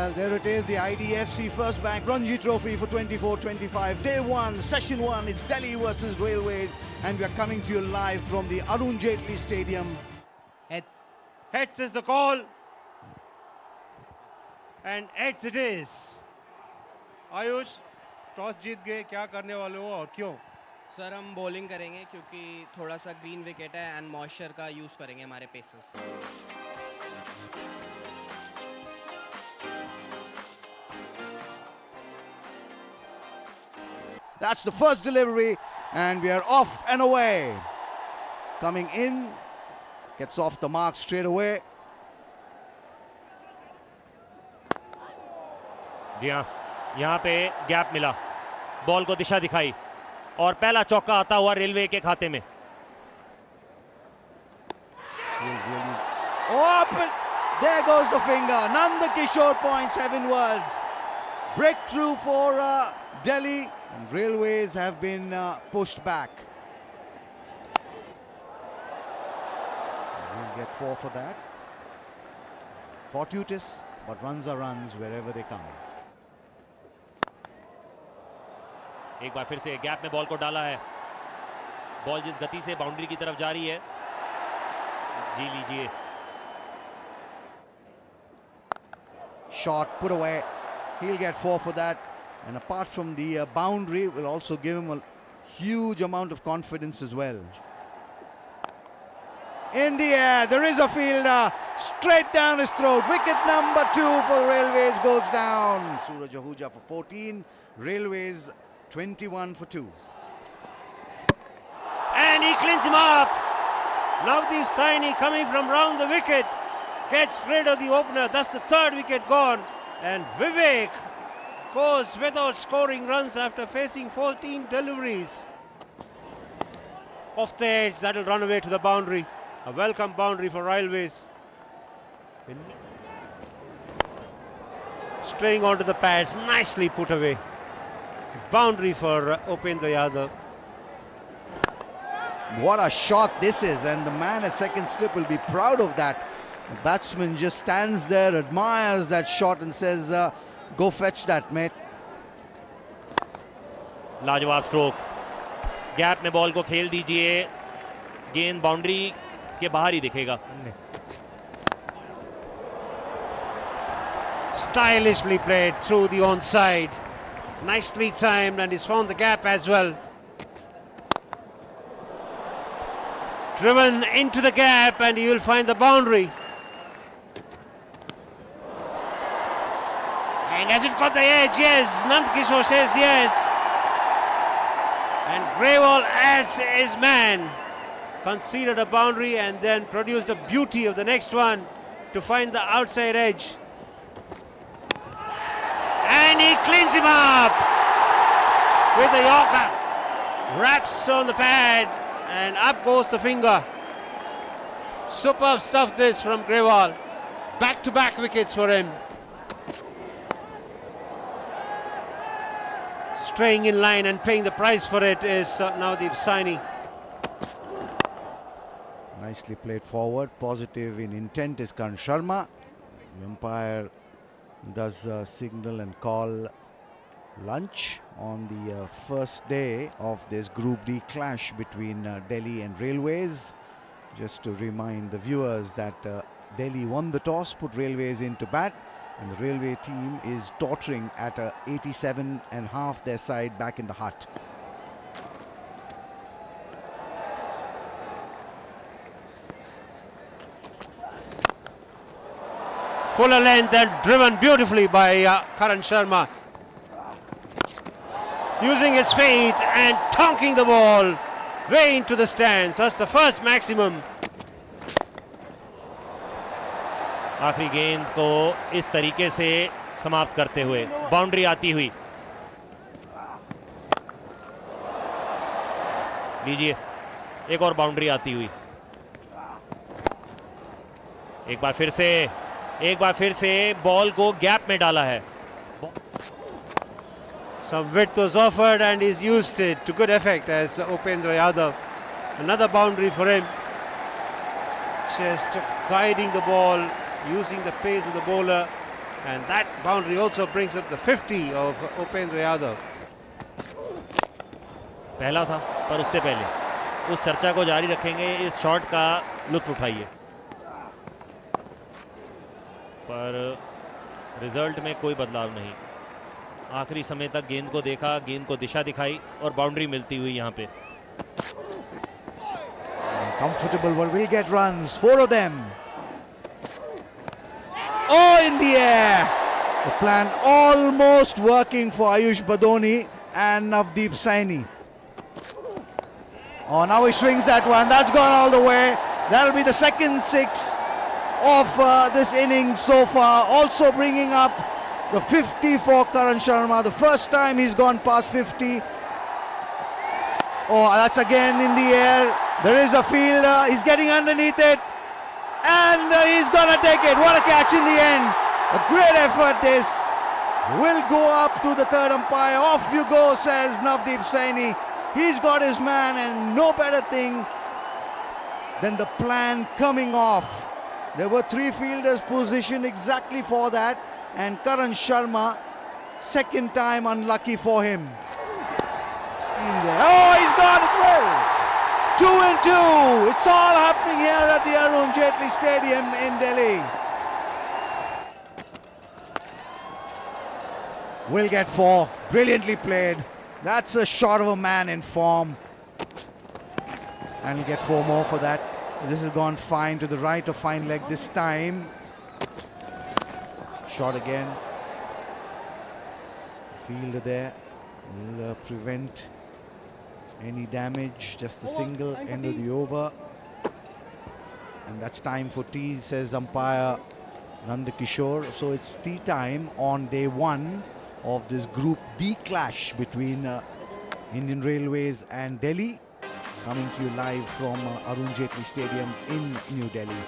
Well, there it is, the IDFC First Bank Ranji Trophy for 24-25. Day 1, Session 1, it's Delhi versus Railways, and we are coming to you live from the Arun Jaitley Stadium. Heads. Heads is the call. And heads it is. Ayush, toss जीत गए, क्या करने वाले हो और क्यों? Sir हम bowling करेंगे क्योंकि थोड़ा सा ग्रीन विकेट है एंड मॉइस्चर का यूज़ करेंगे हमारे pacers. That's the first delivery, and we are off and away. Coming in, gets off the mark straight away. जी हाँ, यहाँ पे गैप मिला, बॉल को दिशा दिखाई और पहला चौका आता हुआ रेलवे के खाते में. Oh, but there goes the finger. Nanda Kishore points heavenwards. Breakthrough for Delhi, and Railways have been pushed back. We'll get 4 for that. Fortuitous, but runs are runs wherever they come. एक बार फिर से gap में ball को डाला है. Ball जिस गति से बाउंड्री की तरफ जा रही है, जी लीजिए. Shot put away. He'll get 4 for that. And apart from the boundary, will also give him a huge amount of confidence as well. In the air, there is a fielder straight down his throat. Wicket number 2 for the Railways goes down. Suraj Ahuja for 14. Railways 21 for 2. And he cleans him up. Navdeep Saini coming from round the wicket gets rid of the opener. That's the 3rd wicket gone. And Vivek goes without scoring runs after facing 14 deliveries. Off the edge, that'll run away to the boundary. A welcome boundary for Railways. Straying onto the pads, nicely put away. Boundary for Upendra Yadav. What a shot this is, and the man at second slip will be proud of that. The batsman just stands there, admires that shot and says, go fetch that, mate. लाजवाब stroke. Gap में ball को खेल दीजिए, गेंद boundary के बाहर ही दिखेगा. Stylishly played through the onside. Nicely timed, and he's found the gap as well. Driven into the gap, and he will find the boundary. And has it got the edge? Yes. Nand Kishore says yes. And Grewal, as his man, conceded a boundary and then produced the beauty of the next one to find the outside edge. And he cleans him up with the Yorker. Wraps on the pad and up goes the finger. Superb stuff this from Grewal. Back-to-back wickets for him. Straying in line and paying the price for it is Navdeep Saini. Nicely played forward. Positive in intent is Karan Sharma. The umpire does signal and call lunch on the first day of this Group D clash between Delhi and Railways. Just to remind the viewers that Delhi won the toss, put Railways into bat, and the Railway team is tottering at 87.5 their side back in the hut. Fuller length and driven beautifully by Karan Sharma. Using his feet and tonking the ball way into the stands. That's the first maximum. आखिरी गेंद को इस तरीके से समाप्त करते हुए boundary आती हुई. लीजिए, एक और बाउंड्री आती हुई. एक बार फिर से बॉल को गैप में डाला है. Some width was offered and he's used it to good effect as Upendra Yadav. Another boundary for him. Just guiding the ball, using the pace of the bowler And that boundary also brings up the 50 of Upendra Yadav. पहला था, पर उससे पहले उस चर्चा को जारी रखेंगे, इस शॉट का लुत्फ उठाइए। पर रिजल्ट में कोई बदलाव नहीं। आखिरी समय तक गेंद को देखा, गेंद को दिशा दिखाई और बाउंड्री मिलती हुई यहाँ पे। Comfortable, but will get runs. 4 of them. Oh, in the air. The plan almost working for Ayush Badoni and Navdeep Saini. Oh, now he swings that one. That's gone all the way. That'll be the second 6 of this inning so far. Also bringing up the 50 for Karan Sharma. The first time he's gone past 50. Oh, that's again in the air. There is a fielder. He's getting underneath it. And he's gonna take it. What a catch in the end. A great effort this. Will go up to the third umpire. Off you go, says Navdeep Saini. He's got his man, and no better thing than the plan coming off. There were 3 fielders positioned exactly for that, and Karan Sharma, second time unlucky for him. Oh, he's got it well. 2 and 2. It's all happening here at the Arun Jaitley Stadium in Delhi. Will get 4. Brilliantly played. That's a shot of a man in form. And he'll get 4 more for that. This has gone fine to the right of fine leg this time. Shot again. Fielder there will prevent any damage. Just the single end of the over. And that's time for tea, says umpire Nanda Kishore. So it's tea time on day 1 of this Group D clash between Indian Railways and Delhi. Coming to you live from Arun Jaitley Stadium in New Delhi.